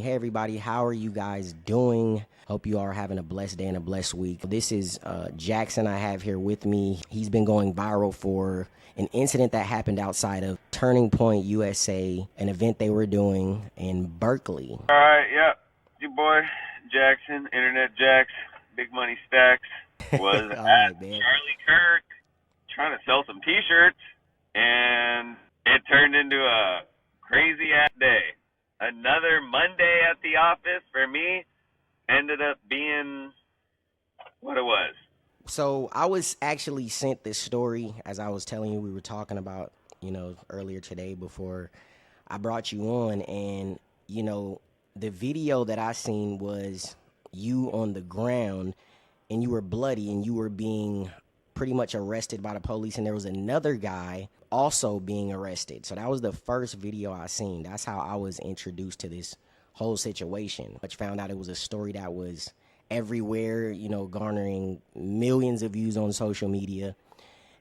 Hey everybody, how are you guys doing? Hope you are having a blessed day and a blessed week. This is Jackson I have here with me. He's been going viral for an incident that happened outside of Turning Point USA, an event they were doing in Berkeley. All right, yeah. Your boy Jackson, internetjaxx, big money stacks, was at right, man. Charlie Kirk trying to sell some t-shirts, and it turned into a crazy ass day. Another Monday at the office for me ended up being what it was. So I was actually sent this story as I was telling you we were talking about, earlier today before I brought you on. And, the video that I seen was you on the ground and you were bloody and you were being pretty much arrested by the police. And there was another guy also being arrested. So that was the first video I seen. That's how I was introduced to this whole situation. I found out it was a story that was everywhere, garnering millions of views on social media.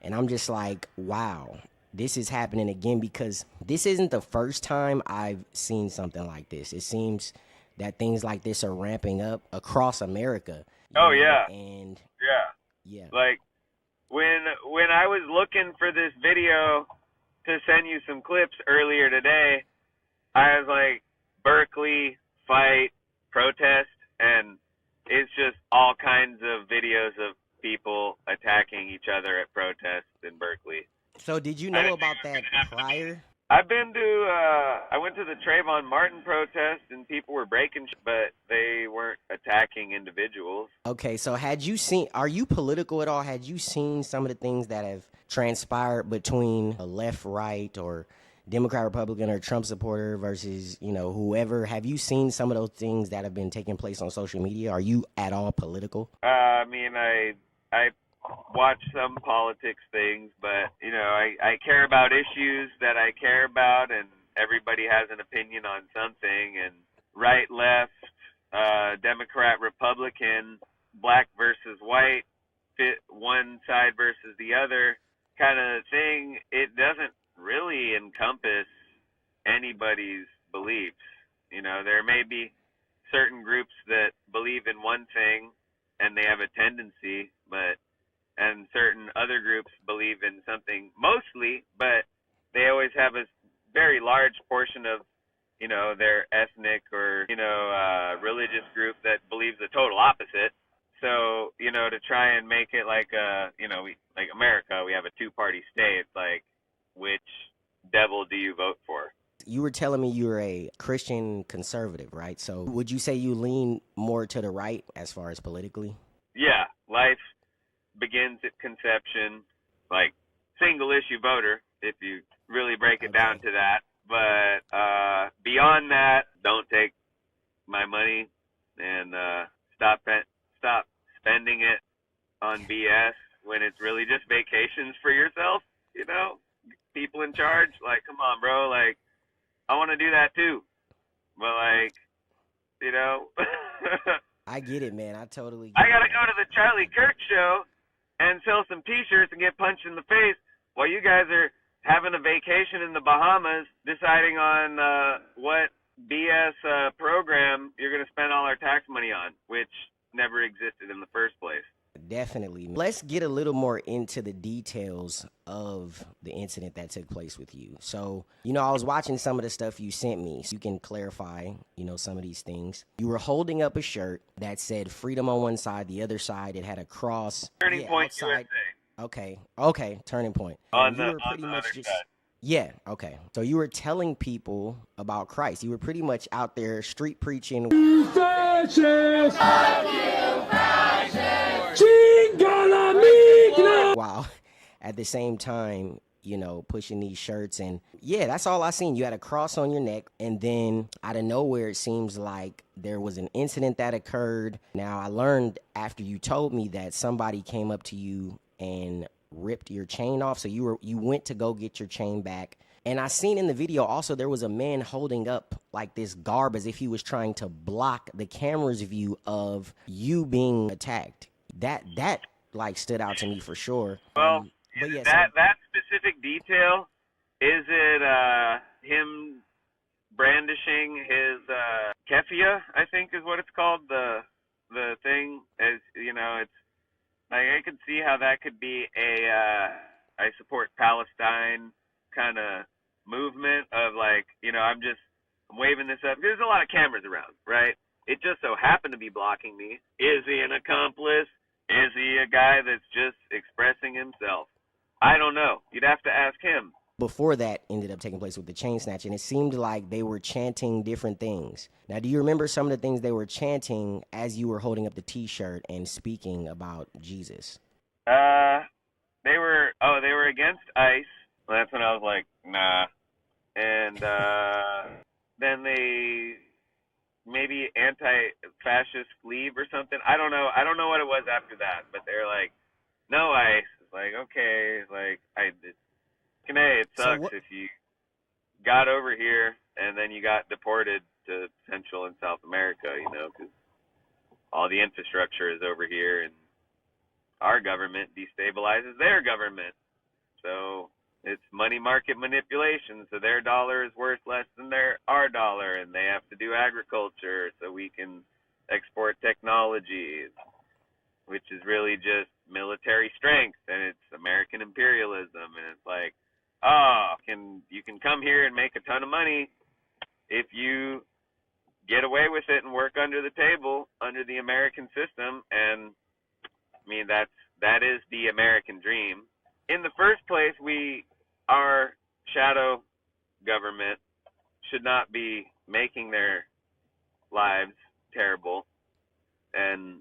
And I'm just like, wow, this is happening again, because this isn't the first time I've seen something like this. It seems that things like this are ramping up across America. Yeah. And yeah. Like when I was looking for this video to send you some clips earlier today, I was like, Berkeley, fight, protest, and it's just all kinds of videos of people attacking each other at protests in Berkeley. So did you know about that prior? I went to the Trayvon Martin protest, and people were breaking, but they weren't attacking individuals. Okay, so are you political at all? Had you seen some of the things that have transpired between a left, right, or Democrat, Republican, or Trump supporter versus, whoever? Have you seen some of those things that have been taking place on social media? Are you at all political? I watch some politics things, but, I care about issues that I care about, and everybody has an opinion on something, and right, left, Democrat, Republican, black versus white, fit one side versus the other kind of thing, it doesn't really encompass anybody's beliefs. There may be certain groups that believe in one thing and they have a tendency, and certain other groups believe in something mostly, but they always have a very large portion of, their ethnic or, religious group that believes the total opposite. So, to try and make it like, like America, we have a two-party state, like, which devil do you vote for? You were telling me you were a Christian conservative, right? So would you say you lean more to the right as far as politically? Yeah, life begins at conception, like single issue voter, if you really break it down to that. But beyond that, don't take my money and stop spending it on BS when it's really just vacations for yourself, people in charge. Like, come on, bro, like, I want to do that too. But, like, I get it, man. I totally get I got to go to the Charlie Kirk show and sell some T-shirts and get punched in the face while you guys are having a vacation in the Bahamas deciding on what BS program you're going to spend all our tax money on, which never existed in the first place. Definitely. Let's get a little more into the details of the incident that took place with you. So, I was watching some of the stuff you sent me, so you can clarify, some of these things. You were holding up a shirt that said freedom on one side, the other side, it had a cross. Turning Point outside. USA. Okay, Turning Point. On the other side. Yeah, okay. So you were telling people about Christ. You were pretty much out there street preaching. Wow. At the same time, pushing these shirts. And yeah, that's all I seen. You had a cross on your neck. And then out of nowhere, it seems like there was an incident that occurred. Now, I learned after you told me that somebody came up to you and ripped your chain off. So you went to go get your chain back. And I seen in the video also there was a man holding up like this garb as if he was trying to block the camera's view of you being attacked. That like stood out to me for sure. Well, but yeah, that specific detail, is it him brandishing his keffiyeh, I think is what it's called, the thing. As you know, it's like I could see how that could be a I support Palestine kind of movement of like, I'm waving this up. There's a lot of cameras around, right? It just so happened to be blocking me. Is he an accomplice? Is he a guy that's just expressing himself? I don't know. You'd have to ask him. Before that ended up taking place with the chain snatching, it seemed like they were chanting different things. Now, do you remember some of the things they were chanting as you were holding up the T-shirt and speaking about Jesus? They were against ICE. That's when I was like, nah. And then they maybe anti-fascist leave or something. I don't know. I don't know what it was after that, but they're like, no ICE. It's like, okay, like it sucks if you got over here and then you got deported to Central and South America, because all the infrastructure is over here and our government destabilizes their government. So it's money market manipulation. So their dollar is worth less than our dollar, and they have to do agriculture so we can export technology, which is really just military strength, and it's American imperialism. And it's like, you can come here and make a ton of money if you get away with it and work under the table under the American system. And I mean, that is the American dream. In the first place, our shadow government should not be making their lives terrible and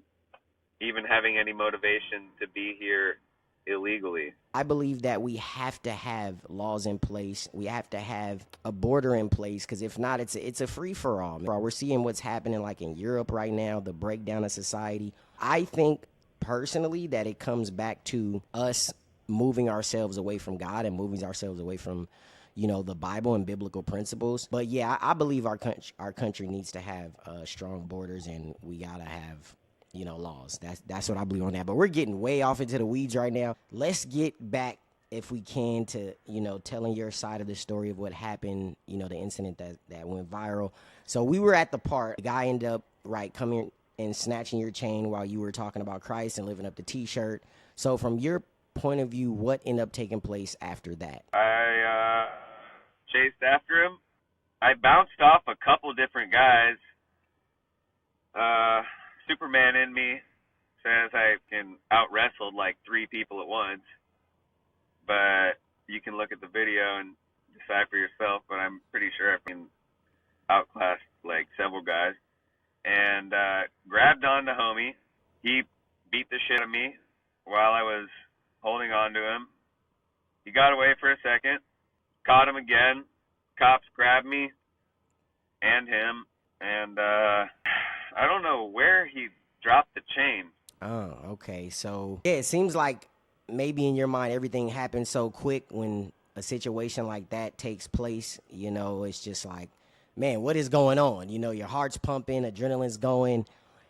even having any motivation to be here illegally. I believe that we have to have laws in place. We have to have a border in place, because if not, it's a free-for-all. We're seeing what's happening like in Europe right now, the breakdown of society. I think personally that it comes back to us moving ourselves away from God and moving ourselves away from, the Bible and biblical principles. But yeah, I believe our country needs to have strong borders, and we gotta have laws. That's what I believe on that. But we're getting way off into the weeds right now. Let's get back, if we can, to telling your side of the story of what happened. The incident that went viral. So we were at the park. The guy ended up coming and snatching your chain while you were talking about Christ and lifting up the T-shirt. So from your point of view, what ended up taking place after that? I chased after him. I bounced off a couple different guys. Superman in me says I can out-wrestle like 3 people at once, but you can look at the video and decide for yourself, but I'm pretty sure I can outclass like several guys. And grabbed on to homie. He beat the shit out of me while I was holding on to him. He got away for a second, caught him again. Cops grabbed me and him, and I don't know where he dropped the chain. Oh, okay. So yeah, it seems like maybe in your mind everything happens so quick when a situation like that takes place. It's just like, man, what is going on? Your heart's pumping, adrenaline's going,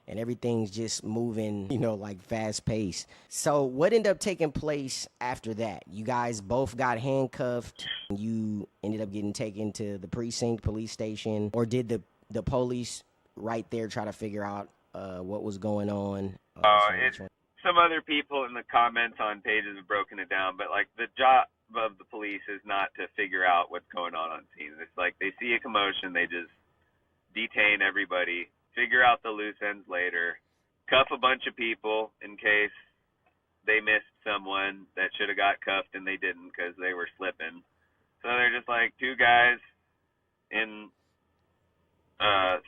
and everything's just moving, like fast paced. So what ended up taking place after that? You guys both got handcuffed. You ended up getting taken to the precinct police station, or did the police right there try to figure out what was going on? Some other people in the comments on pages have broken it down, but like the job of the police is not to figure out what's going on scene. It's like they see a commotion, they just detain everybody, figure out the loose ends later, cuff a bunch of people in case they missed someone that should have got cuffed and they didn't because they were slipping. So they're just like 2 guys in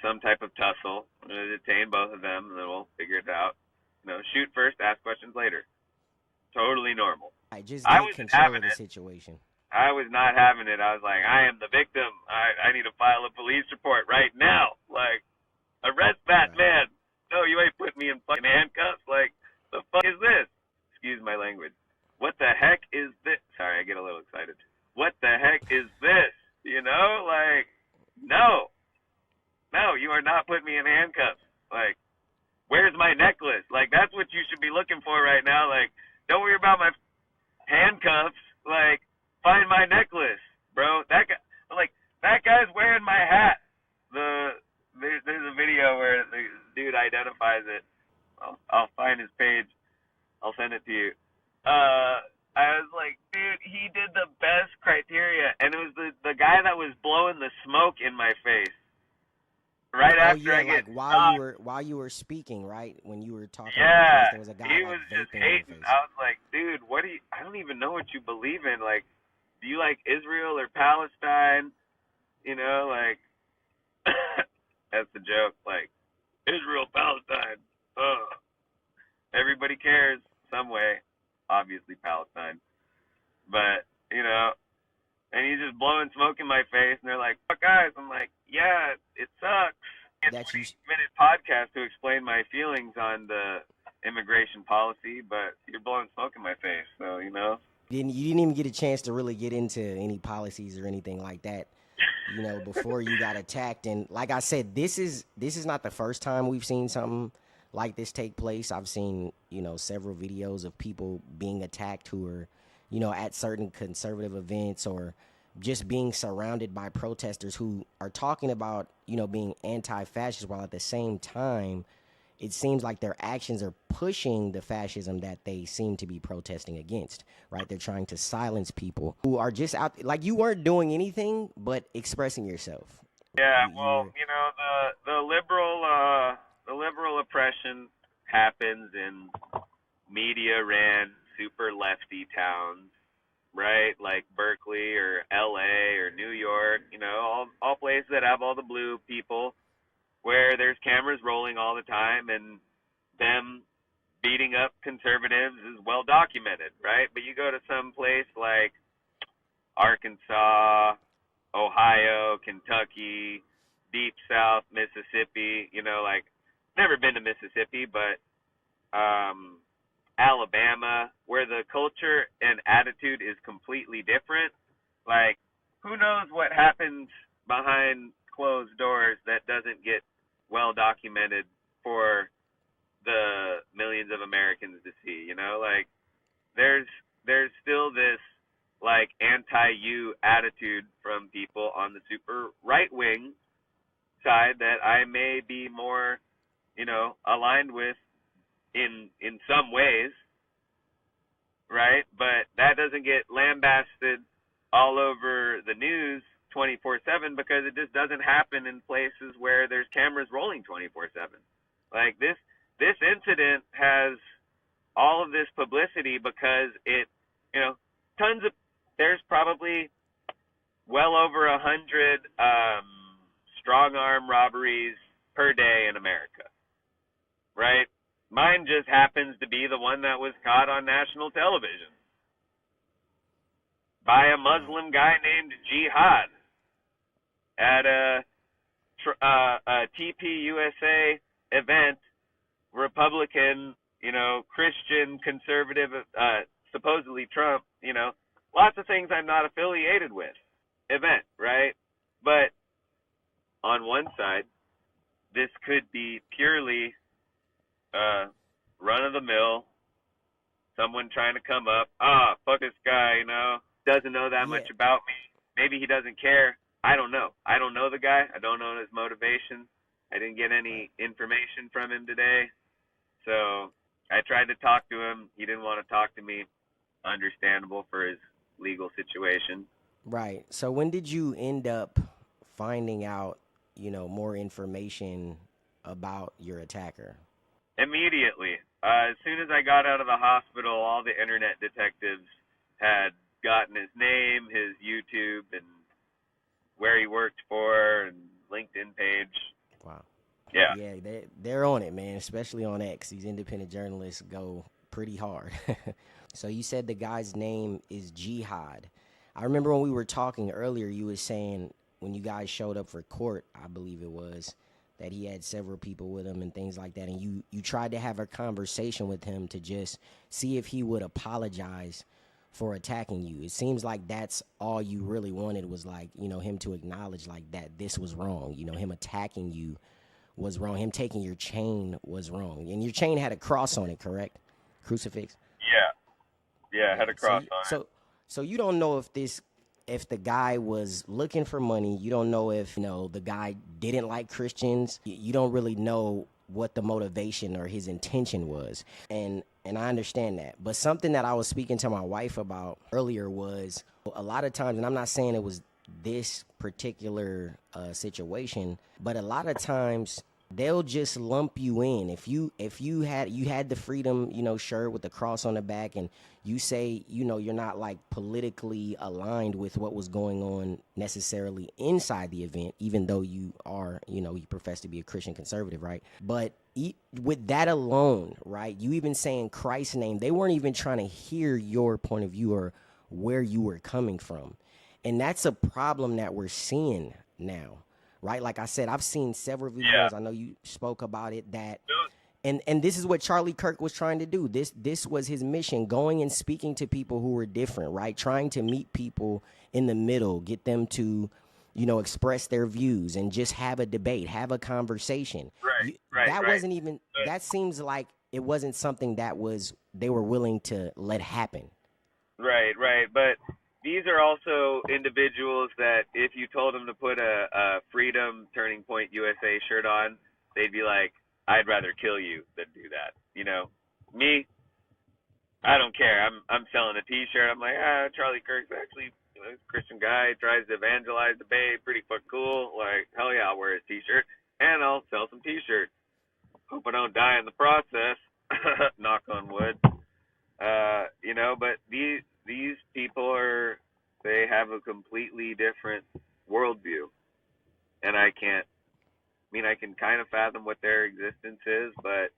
some type of tussle. I'm going to detain both of them, and then we'll figure it out. Shoot first, ask questions later. Totally normal. Just get control of the situation. I was not having it. I was like, I am the victim. I need to file a police report right now. Like, arrest that man. No, you ain't putting me in fucking handcuffs. Like, the fuck is this? Excuse my language. What the heck is this? Sorry, I get a little excited. What the heck is this? Like, no. No, you are not putting me in handcuffs. Like, where's my necklace? Like, that's what you should be looking for right now. Like, don't worry about my handcuffs. Like, find my necklace, bro. That guy, like, that guy's wearing my hat. There's a video where the dude identifies it. I'll find his page. I'll send it to you. I was like, dude, he did the best criteria, and it was the guy that was blowing the smoke in my face right Oh after yeah, I get like stopped. while you were speaking, right? When you were talking to my face, Yeah, there was a guy he like was just vaping in your hating. face. I was like, dude, what do you? I don't even know what you believe in. Like, do you like Israel or Palestine? You know, like that's the joke. Like Israel, Palestine. Everybody cares some way. Obviously Palestine, but you know, and he's just blowing smoke in my face, and they're like, "Fuck guys." I'm like, "Yeah, it sucks." A That you 20-minute podcast to explain my feelings on the immigration policy, but you're blowing smoke in my face, so you know. you didn't even get a chance to really get into any policies or anything like that. Before you got attacked, and like I said, this is not the first time we've seen something like this take place. I've seen several videos of people being attacked who are at certain conservative events or just being surrounded by protesters who are talking about being anti-fascist while at the same time it seems like their actions are pushing the fascism that they seem to be protesting against, right? They're trying to silence people who are just out, like you weren't doing anything but expressing yourself. Yeah, You well, were, you know, the liberal oppression happens in media ran super lefty towns, right? Like Berkeley or LA or New York, you know, all places that have all the blue people where there's cameras rolling all the time, and them beating up conservatives is well documented, right? But you go to some place like Arkansas, Ohio, Kentucky, deep south, Mississippi, you know, like never been to Mississippi, but Alabama, where the culture and attitude is completely different. Like, who knows what happens behind closed doors that doesn't get well documented for the millions of Americans to see, you know? Like, there's still this like anti-you attitude from people on the super right wing side that I may be more, you know, aligned with in some ways, right? But that doesn't get lambasted all over the news 24/7 because it just doesn't happen in places where there's cameras rolling 24/7. Like this incident has all of this publicity because it, you know, tons of there's probably well over 100 strong arm robberies per day in America, right? Mine just happens to be the one that was caught on national television by a right. Muslim guy named Jihad at a TPUSA event, Republican, you know, Christian, conservative, supposedly Trump, you know, lots of things I'm not affiliated with event, right? But on one side, this could be purely run of the mill, someone trying to come up, fuck this guy, you know, doesn't know that Yeah, much about me. Maybe he doesn't care. I don't know. I don't know the guy. I don't know his motivation. I didn't get right. any information from him today. So I tried to talk to him. He didn't want to talk to me. Understandable for his legal situation. Right. So when did you end up finding out, more information about your attacker? Immediately. As soon as I got out of the hospital, all the internet detectives had gotten his name, his YouTube, and where he worked for, and LinkedIn page. Wow. Yeah. Yeah, they're on it, man. Especially on X. These independent journalists go pretty hard. So you said the guy's name is Jihad. I remember when we were talking earlier, you were saying when you guys showed up for court, I believe it was, that he had several people with him and things like that, and you tried to have a conversation with him to just see if he would apologize for attacking you. It seems like that's all you really wanted was like, him to acknowledge like that this was wrong. Him attacking you was wrong. Him taking your chain was wrong. And your chain had a cross on it, correct? Crucifix? Yeah. Yeah, I Yeah. had a So cross you, on it. so so you don't know if this if the guy was looking for money. You don't know if, the guy didn't like Christians. You don't really know what the motivation or his intention was. And I understand that. But something that I was speaking to my wife about earlier was a lot of times, and I'm not saying it was this particular situation, but a lot of times they'll just lump you in. If you had the freedom, shirt with the cross on the back, and you say, you're not like politically aligned with what was going on necessarily inside the event, even though you are, you profess to be a Christian conservative, right? But with that alone, right, you even saying Christ's name, they weren't even trying to hear your point of view or where you were coming from. And that's a problem that we're seeing now, right? Like I said, I've seen several Yeah. videos. I know you spoke about it, that and this is what Charlie Kirk was trying to do. This was his mission, going and speaking to people who were different, right? Trying to meet people in the middle, get them to, express their views and just have a debate, have a conversation. That Right. wasn't even, that seems like it wasn't something that they were willing to let happen. Right. But these are also individuals that if you told them to put a Freedom Turning Point USA shirt on, they'd be like, I'd rather kill you than do that. Me, I don't care. I'm selling a T-shirt. I'm like, Charlie Kirk's actually a Christian guy, tries to evangelize the Bay, pretty fucking cool. Like, hell yeah, I'll wear his T-shirt and I'll sell some T-shirts. Hope I don't die in the process. Knock on wood. But these people they have a completely different worldview, and I can kind of fathom what their existence is, but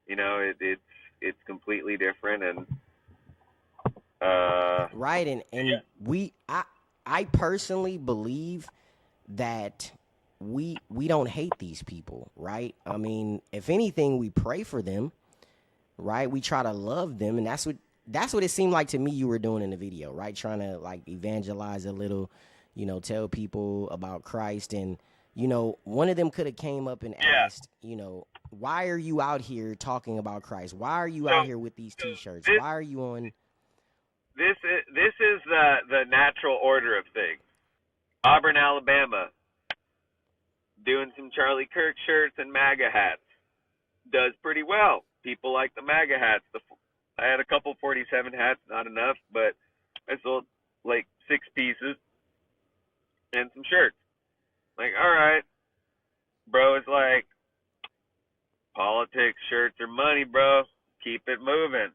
it's completely different, and Right, and I personally believe that we don't hate these people, right? I mean, if anything, we pray for them, right? We try to love them, and that's what it seemed like to me you were doing in the video, right? Trying to like evangelize a little, tell people about Christ. And one of them could have came up and yeah. asked, why are you out here talking about Christ? Why are you So out here with these T-shirts? this Why are you on? this is the natural order of things. Auburn, Alabama, doing some Charlie Kirk shirts and MAGA hats, does pretty well. People like the MAGA hats. I had a couple 47 hats, not enough, but I sold like 6 pieces and some shirts. Like, all right, bro. It's like, politics, shirts, or money, bro. Keep it moving.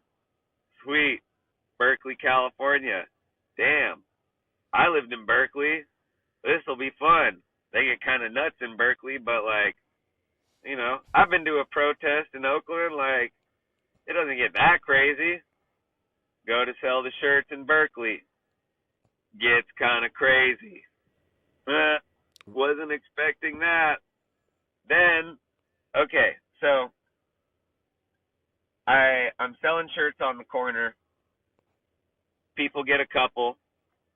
Sweet. Berkeley, California. Damn. I lived in Berkeley. This will be fun. They get kind of nuts in Berkeley, but like, I've been to a protest in Oakland. Like, it doesn't get that crazy. Go to sell the shirts in Berkeley. Gets kind of crazy. Wasn't expecting that. Then, okay, so I'm selling shirts on the corner. People get a couple.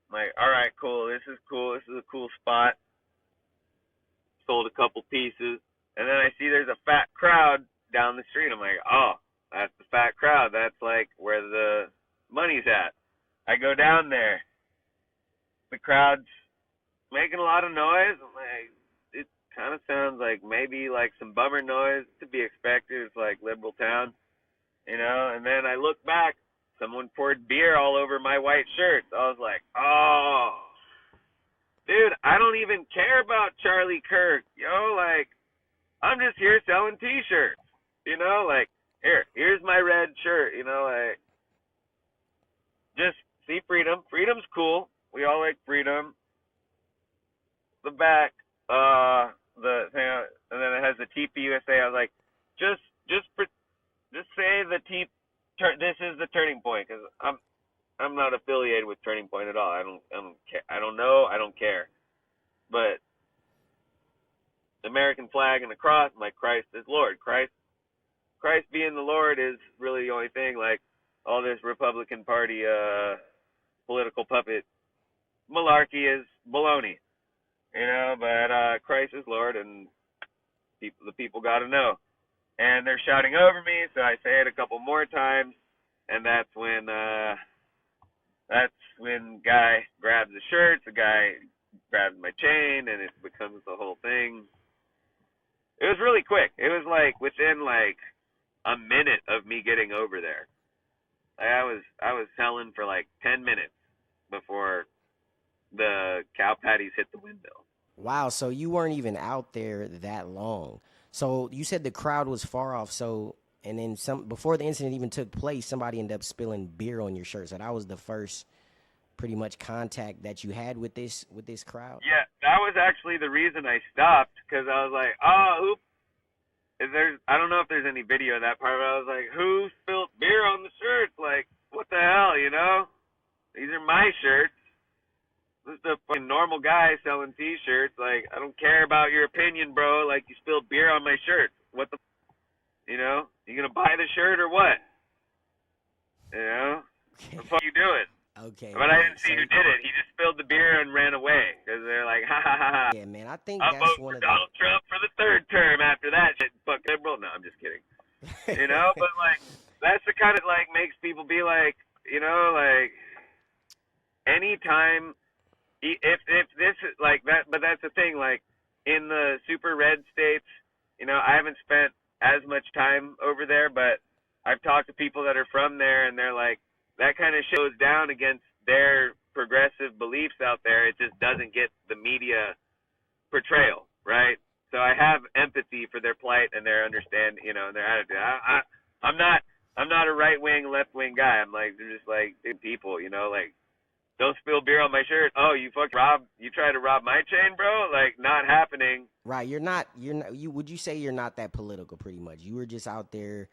I'm like, all right, cool. This is cool. This is a cool spot. Sold a couple pieces, and then I see there's a fat crowd down the street. I'm like, oh, that's the fat crowd. That's like where the money's at. I go down there. The crowd's making a lot of noise. I'm like, it kind of sounds like maybe like some bummer noise, to be expected. It's like liberal town, And then I look back. Someone poured beer all over my white shirt. So I was like, oh, dude, I don't even care about Charlie Kirk. Like, I'm just here selling T-shirts. Like, here's my red shirt. Like, just see freedom. Freedom's cool. We all like freedom. The back, the thing, and then it has the TPUSA. I was like, just say this is the Turning Point, because I'm not affiliated with Turning Point at all. I don't care. I don't know. I don't care. But the American flag and the cross, my Christ is Lord. Christ being the Lord is really the only thing. Like, all this Republican Party political puppet malarkey is baloney. But Christ is Lord, and the people got to know. And they're shouting over me, so I say it a couple more times, and that's when that's when guy grabs the shirt, the guy grabs my chain, and it becomes the whole thing. It was really quick. It was like within like a minute of me getting over there. Like I was selling for like 10 minutes before the cow patties hit the window. Wow, so you weren't even out there that long. So you said the crowd was far off. So and then some before the incident even took place, somebody ended up spilling beer on your shirt. So that was the first pretty much contact that you had with this crowd. Yeah, that was actually the reason I stopped, because I was like, oh, oops. I don't know if there's any video of that part, but I was like, who spilled beer on the shirts? Like, what the hell, you know? These are my shirts. This is a fucking normal guy selling T-shirts. Like, I don't care about your opinion, bro. Like, you spilled beer on my shirt. What the, you know? You gonna buy the shirt or what? You know? Okay. What the fuck you doing? Okay, But I right. didn't see So who did it. He just spilled the beer and ran away because they're like, ha ha ha ha. yeah, man, I think I'll that's vote one for of the Donald Trump for the third term after that shit. Fuck liberal. No, I'm just kidding. You know, but like that's the kind of like makes people be like, you know, like anytime if this is like that, but that's the thing. Like in the super red states, you know, I haven't spent as much time over there, but I've talked to people that are from there, and they're like, that kind of shows down against their progressive beliefs out there. It just doesn't get the media portrayal, right? So I have empathy for their plight and their understand, you know, and their attitude. I'm not I'm not a right wing, left wing guy. I'm like they're just like people, you know, like don't spill beer on my shirt. Oh, you try to rob my chain, bro? Like not happening. right. You're not you would you say you're not that political pretty much. You were just out there,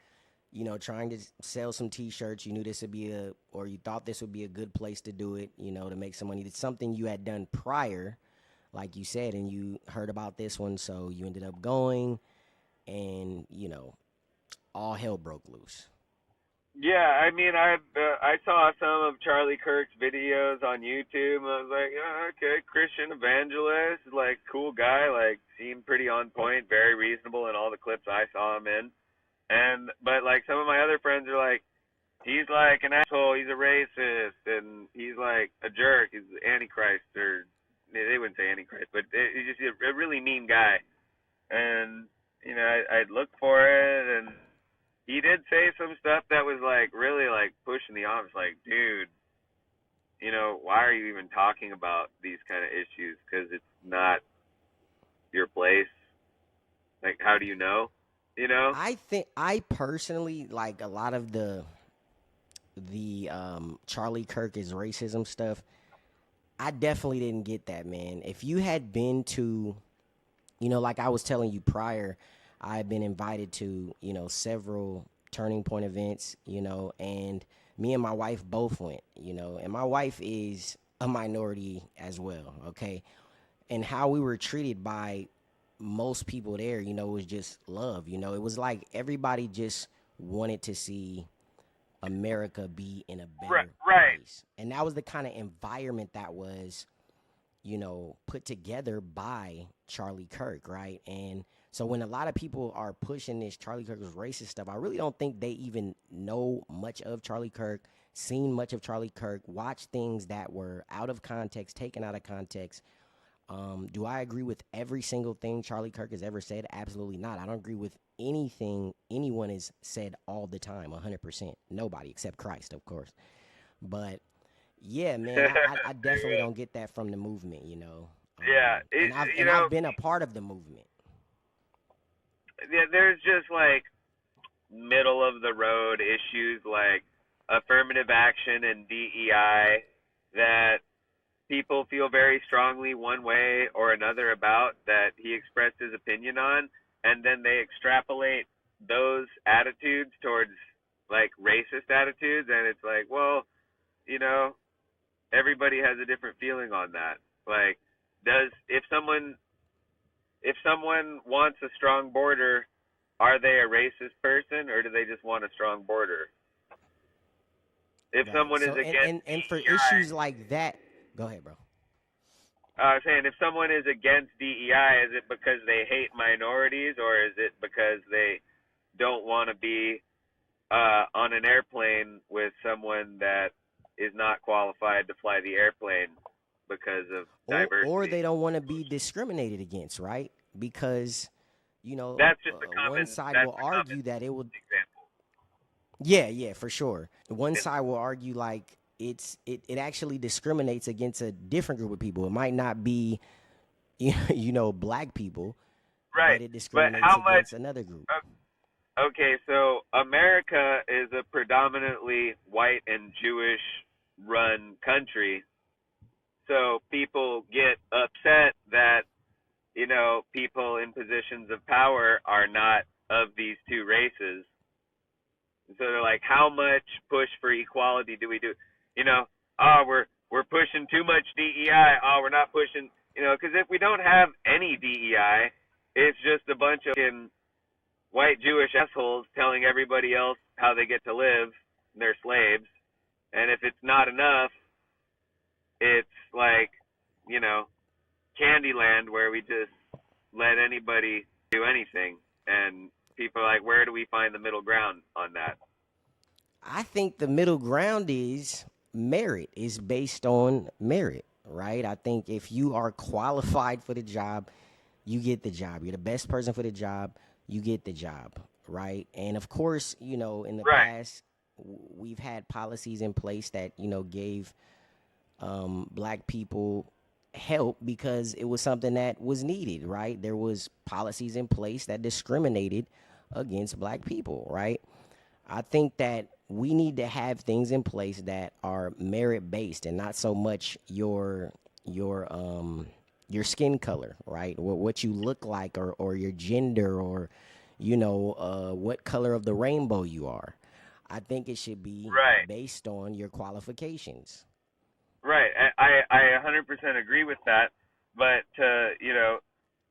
trying to sell some T-shirts. You knew this would be or you thought this would be a good place to do it, to make some money. It's something you had done prior, like you said, and you heard about this one, so you ended up going, and all hell broke loose. Yeah, I mean, I saw some of Charlie Kirk's videos on YouTube. And I was like, oh, okay, Christian evangelist, like cool guy, like seemed pretty on point, very reasonable in all the clips I saw him in. But like some of my other friends are like, he's like an asshole, he's a racist, and he's like a jerk, he's antichrist, or they wouldn't say antichrist, but he's just a really mean guy. And I'd look for it, and he did say some stuff that was like really like pushing the envelope. Like, dude, why are you even talking about these kind of issues? Because it's not your place. Like, how do you know? You know? I personally like a lot of the Charlie Kirk is racism stuff. I definitely didn't get that, man. If you had been to, like I was telling you prior, I had been invited to, several Turning Point events, and me and my wife both went, and my wife is a minority as well, okay? And how we were treated by most people there, was just love, it was like everybody just wanted to see America be in a better Right. place. And that was the kind of environment that was, put together by Charlie Kirk, right? And so when a lot of people are pushing this Charlie Kirk was racist stuff, I really don't think they even know much of Charlie Kirk, seen much of Charlie Kirk, watched things that were out of context, taken out of context. Do I agree with every single thing Charlie Kirk has ever said? Absolutely not. I don't agree with anything anyone has said all the time, 100%. Nobody except Christ, of course. But yeah, man, I definitely don't get that from the movement, Yeah. I've been a part of the movement. There's just like middle of the road issues like affirmative action and DEI that people feel very strongly one way or another about that he expressed his opinion on, and then they extrapolate those attitudes towards like racist attitudes, and it's like, well, everybody has a different feeling on that. Like, if someone wants a strong border, are they a racist person, or do they just want a strong border? If Right. someone is So against and for DEI, issues like that, go ahead, bro. saying if someone is against DEI, is it because they hate minorities, or is it because they don't want to be on an airplane with someone that is not qualified to fly the airplane because of or diversity. they don't want to be discriminated against, right? Because That's just a one common. side That's will a common argue that it will. example. Yeah, for sure. One And side will argue like it actually discriminates against a different group of people. It might not be black people, right, but it but discriminates how much? against another group. Okay, so America is a predominantly white and Jewish run country. So people get upset that, people in positions of power are not of these two races. So they're like, how much push for equality do we do? You know, we're pushing too much DEI. Oh, we're not pushing, because if we don't have any DEI, it's just a bunch of white Jewish assholes telling everybody else how they get to live. They're slaves. And if it's not enough, it's like, you know, Candyland where we just let anybody do anything. And people are like, where do we find the middle ground on that? I think the middle ground is merit, is based on merit, right? I think if you are qualified for the job, you get the job. You're the best person for the job, you get the job, right? And of course, in the Right. past, we've had policies in place that, gave black people help because it was something that was needed, right? There was policies in place that discriminated against black people, right? I think that we need to have things in place that are merit based and not so much your skin color, right? What you look like, or your gender, or what color of the rainbow you are. I think it should be Right. based on your qualifications. Right. I 100% agree with that. But to,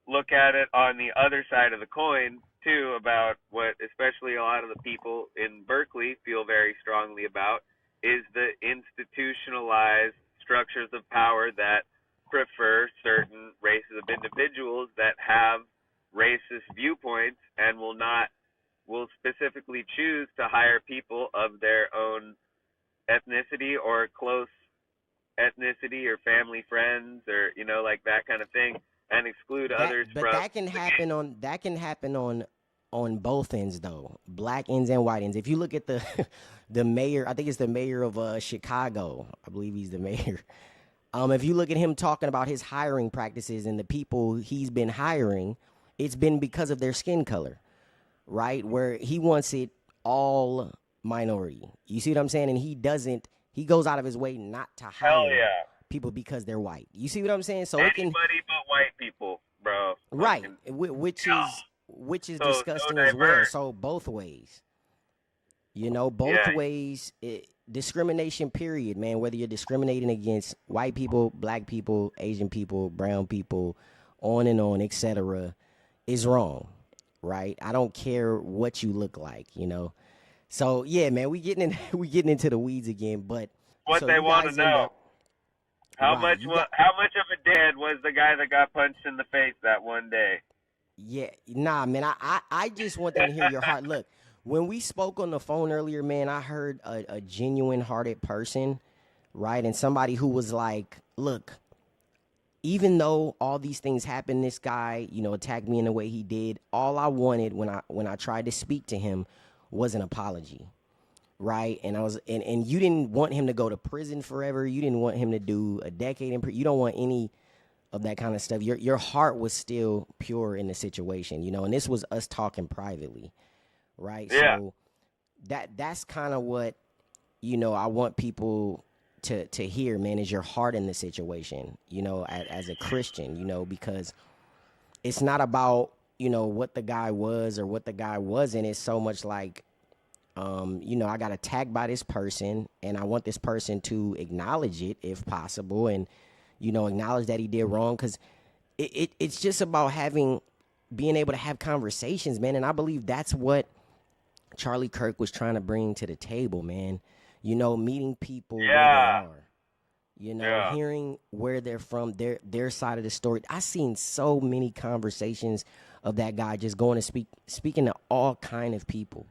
look at it on the other side of the coin, too, about what especially a lot of the people in Berkeley feel very strongly about is the institutionalized structures of power that prefer certain races of individuals that have racist viewpoints and will specifically choose to hire people of their own ethnicity or close ethnicity or family friends or like that kind of thing, and exclude others But from that can the game. happen on both ends though, black ends and white ends. If you look at the the mayor, I think it's the mayor of Chicago. I believe he's the mayor. If you look at him talking about his hiring practices and the people he's been hiring, it's been because of their skin color, right? Where he wants it all minority. You see what I'm saying? And he goes out of his way not to Hell hire yeah. people because they're white. You see what I'm saying? So it can, Anybody but white people, bro. right, Fucking God. which is So disgusting as well. diverse. So both ways. Both Yeah. ways, discrimination, period, man. Whether you're discriminating against white people, black people, Asian people, brown people, on, etc., is wrong, right? I don't care what you look like. So yeah, man, we getting into the weeds again. But What so they you want to guys end know. up right. You got How much of a dad was the guy that got punched in the face that one day? yeah, nah, man. I just want them to hear your heart. Look, when we spoke on the phone earlier, man, I heard a genuine hearted person, right? And somebody who was like, look, even though all these things happened, this guy, attacked me in the way he did. All I wanted when I tried to speak to him was an apology, right? And and you didn't want him to go to prison forever. You didn't want him to do a decade in prison. You don't want any of that kind of stuff. Your heart was still pure in the situation, and this was us talking privately, right? Yeah. So that's kind of what I want people to hear, man, is your heart in the situation, as a Christian, because it's not about what the guy was or what the guy wasn't. It's so much like I got attacked by this person, and I want this person to acknowledge it if possible, and acknowledge that he did wrong, because it's just about being able to have conversations, man. And I believe that's what Charlie Kirk was trying to bring to the table, man. Meeting people where they Yeah. are, Yeah. hearing where they're from, their side of the story. I seen so many conversations of that guy just going to speaking to all kind of people,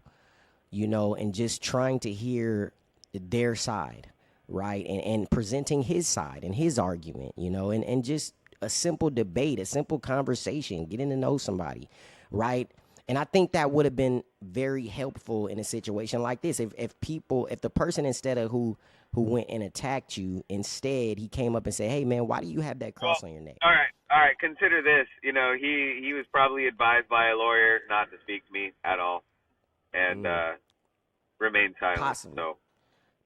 and just trying to hear their side, right? And presenting his side and his argument, you know, and just a simple debate, a simple conversation, getting to know somebody, right? And I think that would have been very helpful in a situation like this. If the person, instead of who went and attacked you, instead he came up and said, "Hey man, why do you have that Well, cross on your neck?" all right. Consider this. You know, he was probably advised by a lawyer not to speak to me at all, and remain silent. Possibly, So,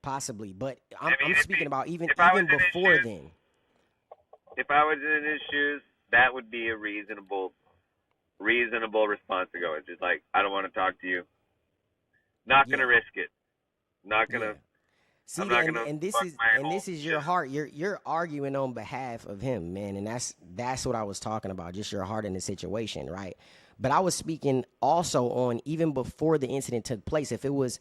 possibly, but I mean, I'm speaking about even if I was even in his before shoes, then. if I was in his shoes, that would be a reasonable response to go. It's just like, I don't want to talk to you. Not gonna Yeah, risk it. Not yeah. gonna. I'm See, not and gonna and this fuck is my and whole. this is your heart. You're arguing on behalf of him, man, and that's what I was talking about. Just your heart in the situation, right? But I was speaking also on even before the incident took place. If it was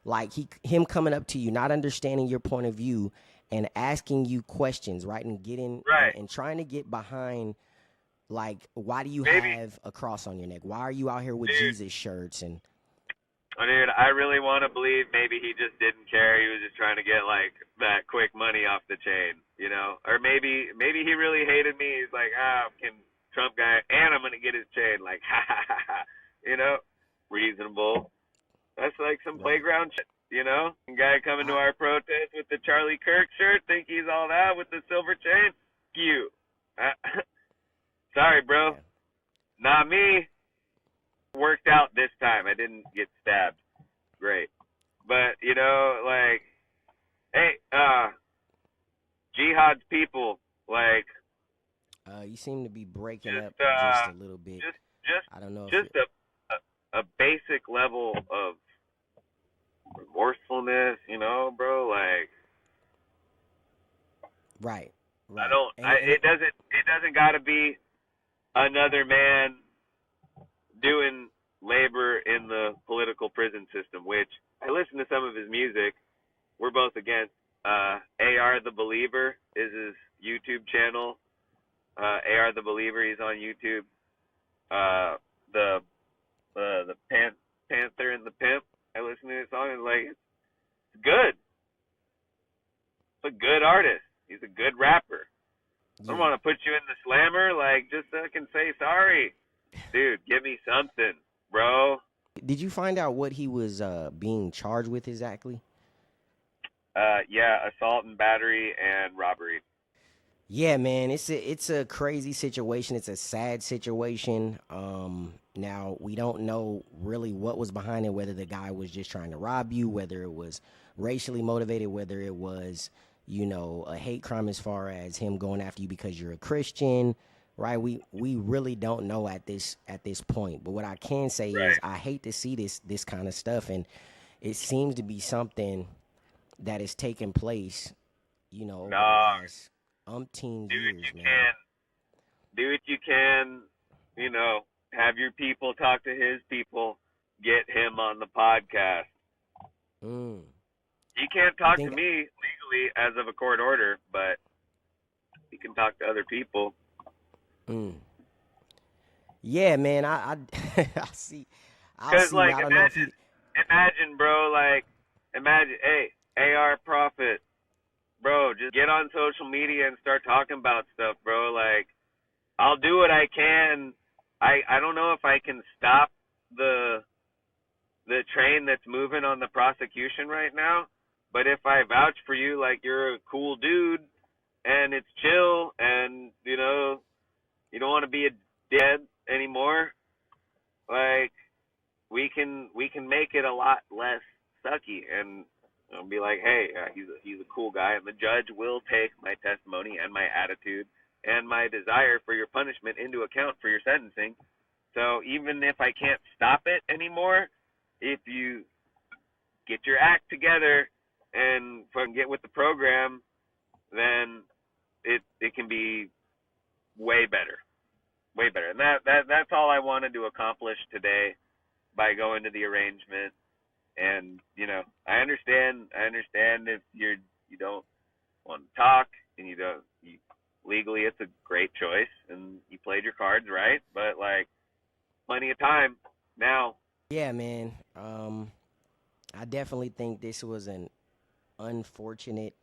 like him coming up to you, not understanding your point of view, and asking you questions, right, and getting Right. and trying to get behind, like, why do you Maybe, have a cross on your neck? Why are you out here with dude. Jesus shirts? And Dude, I really want to believe maybe he just didn't care. He was just trying to get like that quick money off the chain, you know? Or maybe he really hated me. He's like, can Trump guy, and I'm gonna get his chain. Like, ha ha ha ha. You know, reasonable. That's like some right, playground shit, you know? Guy coming to I our protest with the Charlie Kirk shirt, think he's all that with the silver chain. You. Sorry, bro. yeah, Not me. Worked out this time. I didn't get stabbed. Great. But, you know, like, hey, jihad's people, like, you seem to be breaking just, up just a little bit. just, just, I don't know if just a basic level of remorsefulness, you know, bro. Like, right, I right, don't, and it doesn't gotta be another man doing labor in the political prison system, which I listen to some of his music. We're both against. AR the Believer is his YouTube channel. AR the Believer, he's on YouTube. The Panther and the Pimp. I listen to his song. It's like, it's good. It's a good artist. He's a good rapper. I don't yeah. want to put you in the slammer. Like, just so I can say sorry, dude. Give me something, bro. Did you find out what he was being charged with exactly? Yeah, assault and battery and robbery. Yeah, man, it's a crazy situation. It's a sad situation. Now we don't know really what was behind it. Whether the guy was just trying to rob you, whether it was racially motivated, whether it was, you know, a hate crime as far as him going after you because you're a Christian, right? We really don't know at this point. But what I can say is Right. I hate to see this kind of stuff, and it seems to be something that is taking place, you know, over the No, last umpteen do what years, you man. can. Do what you can. You know, have your people talk to his people. Get him on the podcast. Mm. He can't You talk to think? me legally as of a court order, but he can talk to other people. Mm. Yeah, man. I see. I'll Cause see. like, I don't know if he. imagine, bro. Like, imagine, hey, AR Prophet, bro. Just get on social media and start talking about stuff, bro. Like, I'll do what I can. I don't know if I can stop the train that's moving on the prosecution right now, but if I vouch for you, like, you're a cool dude and it's chill, and you know you don't want to be a dead anymore, like, we can make it a lot less sucky, and I'll be like, hey, he's a cool guy, and the judge will take my testimony and my attitude and my desire for your punishment into account for your sentencing. So even if I can't stop it anymore, if you get your act together and fucking get with the program, then it can be way better, way better. And that's all I wanted to accomplish today by going to the arrangement. And you know, I understand if you don't want to talk, and legally it's a great choice and you played your cards right, but like, plenty of time now. Yeah, man. I definitely think this was an unfortunate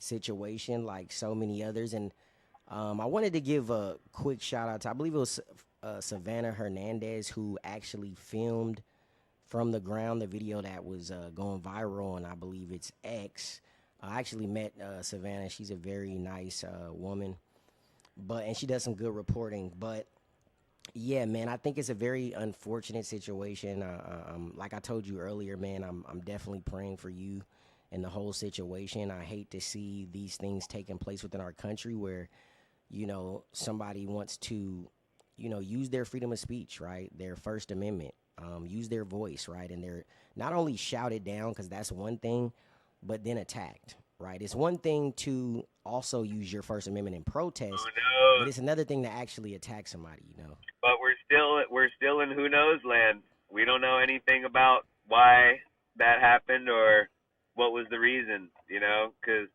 situation like so many others. And I wanted to give a quick shout out to, I believe it was Savannah Hernandez, who actually filmed from the ground the video that was going viral, and I believe it's X. I actually met Savannah. She's a very nice woman, and she does some good reporting. But yeah, man, I think it's a very unfortunate situation. Like I told you earlier, man, I'm definitely praying for you and the whole situation. I hate to see these things taking place within our country where, somebody wants to, use their freedom of speech, right? Their First Amendment, use their voice, right? And they're not only shouted down, because that's one thing, but then attacked, right? It's one thing to also use your First Amendment in Who protest, but knows? it's another thing to actually attack somebody. But we're still in who knows land. We don't know anything about why that happened or what was the reason, because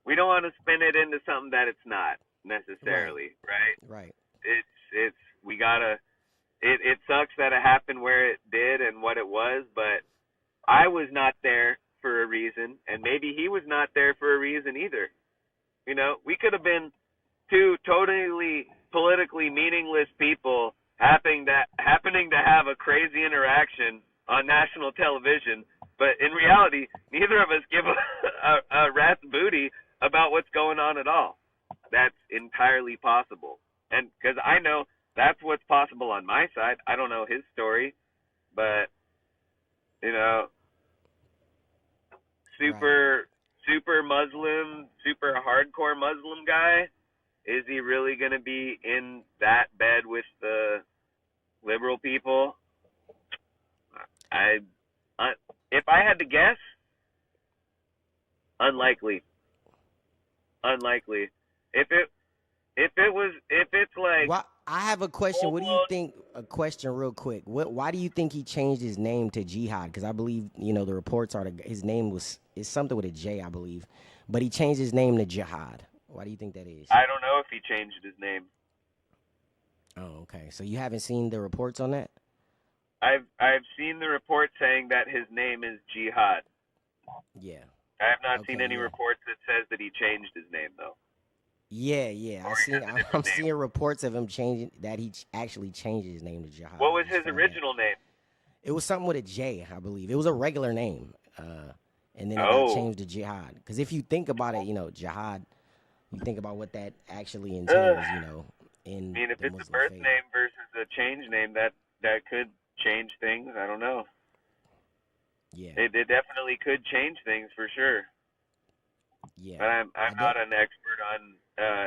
we don't want to spin it into something that it's not Right, necessarily, right? right, It's we gotta. It sucks that it happened where it did and what it was, but I was not there for a reason, and maybe he was not there for a reason either. We could have been two totally politically meaningless people happening to have a crazy interaction on national television, but in reality, neither of us give a rat's booty about what's going on at all. That's entirely possible, and because I know that's what's possible on my side. I don't know his story, but you know, right. super Muslim, super hardcore Muslim guy. Is he really going to be in that bed with the liberal people? I, uh, if I had to guess, unlikely, unlikely. If it if it's like Why? I have a question. full What do you blown, think? A question, real quick. Why do you think he changed his name to Jihad? Because I believe the reports are his name is something with a J, I believe, but he changed his name to Jihad. Why do you think that is? I don't know if he changed his name. Oh, okay. So you haven't seen the reports on that? I've seen the report saying that his name is Jihad. Yeah. I have not seen Okay. any Yeah. reports that says that he changed his name though, Yeah. Yeah. or he has a I'm different name. seeing reports of him changing that actually changed his name to Jihad. What I was just his found that original name? it was something with a J, I believe. It was a regular name, and then it got Oh, changed to Jihad. Because if you think about it, Jihad, you think about what that actually uh, entails, I in mean, if the it's a Muslim birth faith. name versus a change name, that could change things. I don't know. Yeah, It definitely could change things for sure. yeah. But I'm I not de- an expert on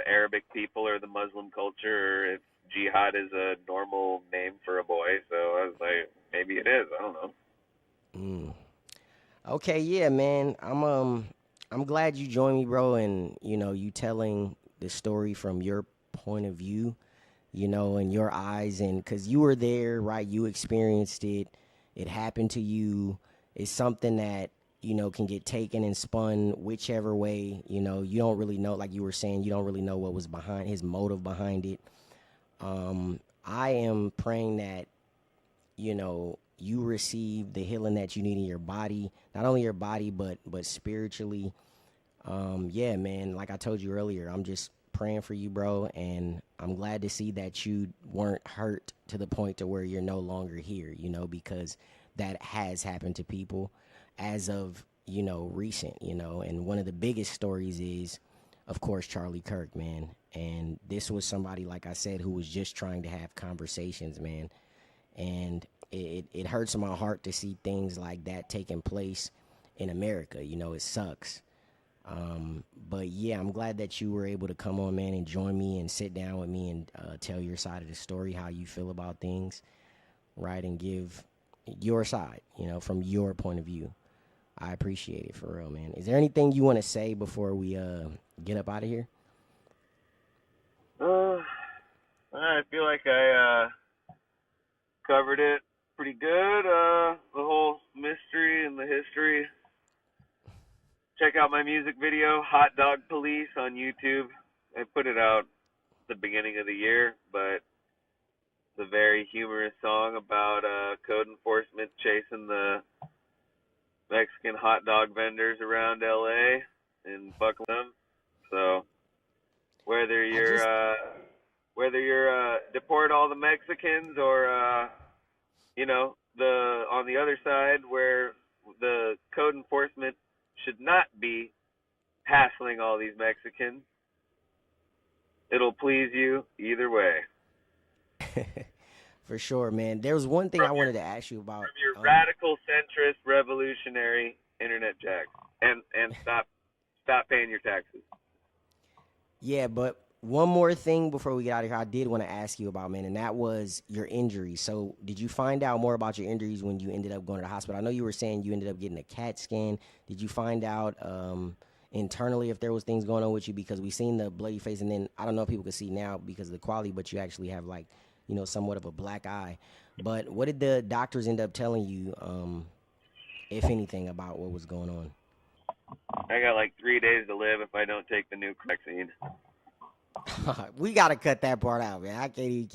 Arabic people or the Muslim culture, or if jihad is a normal name for a boy. So I was like, maybe it is. I don't know. mm. Okay, yeah, man. I'm glad you joined me, bro, and you telling the story from your point of view, in your eyes, and because you were there, right? You experienced it. It happened to you. It's something that can get taken and spun whichever way. You don't really know, like you were saying, you don't really know what was behind his motive behind it. I am praying that you receive the healing that you need in your body, not only your body but spiritually. Yeah, man, like I told you earlier, I'm just praying for you, bro, and I'm glad to see that you weren't hurt to the point to where you're no longer here, because that has happened to people as of, recent, and one of the biggest stories is, of course, Charlie Kirk, man. And this was somebody, like I said, who was just trying to have conversations, man. And it hurts my heart to see things like that taking place in America. It sucks. But yeah, I'm glad that you were able to come on, man, and join me and sit down with me and tell your side of the story, how you feel about things, right? And give your side, from your point of view. I appreciate it for real, man. Is there anything you want to say before we get up out of here? Uh, I feel like I covered it pretty good. The whole mystery and the history. Check out my music video, Hot Dog Police, on YouTube. I put it out at the beginning of the year, but it's a very humorous song about code enforcement chasing the Mexican hot dog vendors around LA. and fuck them. So whether I just you're deport all the Mexicans or the on the other side where the code enforcement should not be hassling all these Mexicans, it'll please you either way. for sure, man. There was one thing I wanted to ask you about. From your radical centrist revolutionary internetjaxx, and stop paying your taxes. Yeah, but one more thing before we get out of here, I did want to ask you about, man, and that was your injuries. So, did you find out more about your injuries when you ended up going to the hospital? I know you were saying you ended up getting a CAT scan. Did you find out internally if there was things going on with you? Because we seen the bloody face, and then I don't know if people can see now because of the quality, but you actually have like, somewhat of a black eye. But what did the doctors end up telling you, if anything, about what was going on? I got like 3 days to live if I don't take the new vaccine. We gotta cut that part out, man. I can't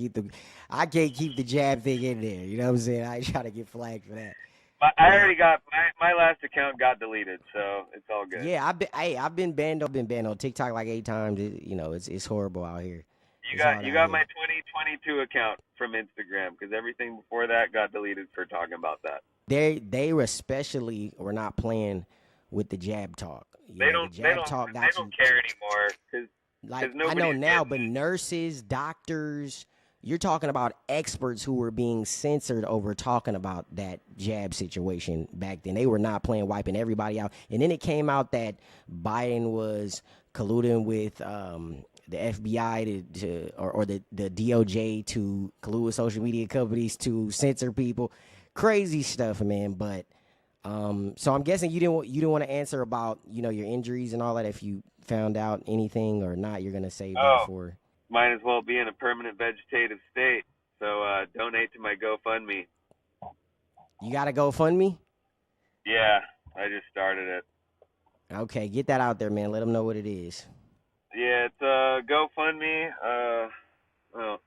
keep the jab thing in there. You know what I'm saying? I ain't trying to get flagged for that. I already got my last account got deleted, so it's all good. Yeah, I've been banned. I've been banned on TikTok like 8 times. It's horrible out here. You got my 2022 account from Instagram because everything before that got deleted for talking about that. They especially were not playing with the jab talk. They don't care anymore because I know now, but nurses, doctors, you're talking about experts who were being censored over talking about that jab situation back then. They were not playing, wiping everybody out. And then it came out that Biden was colluding with the FBI or the DOJ to collude with social media companies to censor people. Crazy stuff, man. But so I'm guessing you didn't want to answer about your injuries and all that. If you found out anything or not, you're gonna save that for. Might as well be in a permanent vegetative state. So donate to my GoFundMe. You got a GoFundMe? Yeah, I just started it. Okay, get that out there, man. Let them know what it is. Yeah, it's GoFundMe. Well,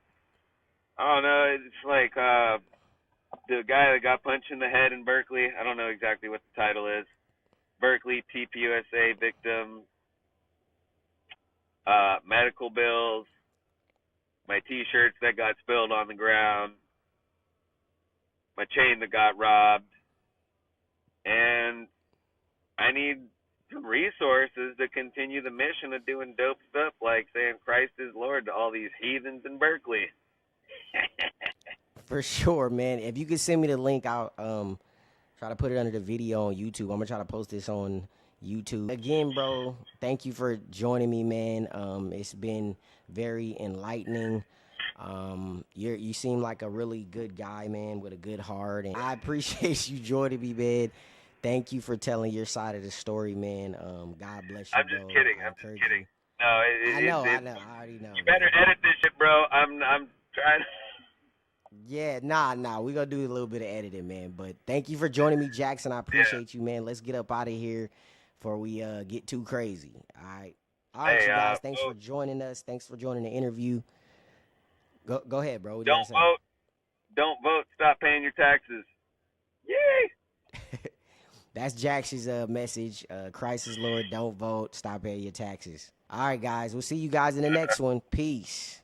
I don't know. It's like the guy that got punched in the head in Berkeley. I don't know exactly what the title is. Berkeley TPUSA victim. Medical bills. My T-shirts that got spilled on the ground. My chain that got robbed. And I need some resources to continue the mission of doing dope stuff like saying Christ is Lord to all these heathens in Berkeley. For sure, man. If you could send me the link, I'll try to put it under the video on YouTube. I'm gonna try to post this on YouTube. Again, bro, thank you for joining me, man. It's been very enlightening. You seem like a really good guy, man, with a good heart, and I appreciate you joining me, man. Thank you for telling your side of the story, man. God bless you, I'm just kidding. I'm just kidding. No, I know. I already know. You better edit this shit, bro. I'm trying. Yeah, nah. We gonna do a little bit of editing, man. But thank you for joining me, Jackson. I appreciate you, man. Let's get up out of here before we get too crazy. All right, you guys. Thanks for joining us. Thanks for joining the interview. Go ahead, bro. Don't vote. Don't vote. Stop paying your taxes. Yay! That's Jax's message. Christ is Lord. Don't vote. Stop paying your taxes. All right, guys. We'll see you guys in the next one. Peace.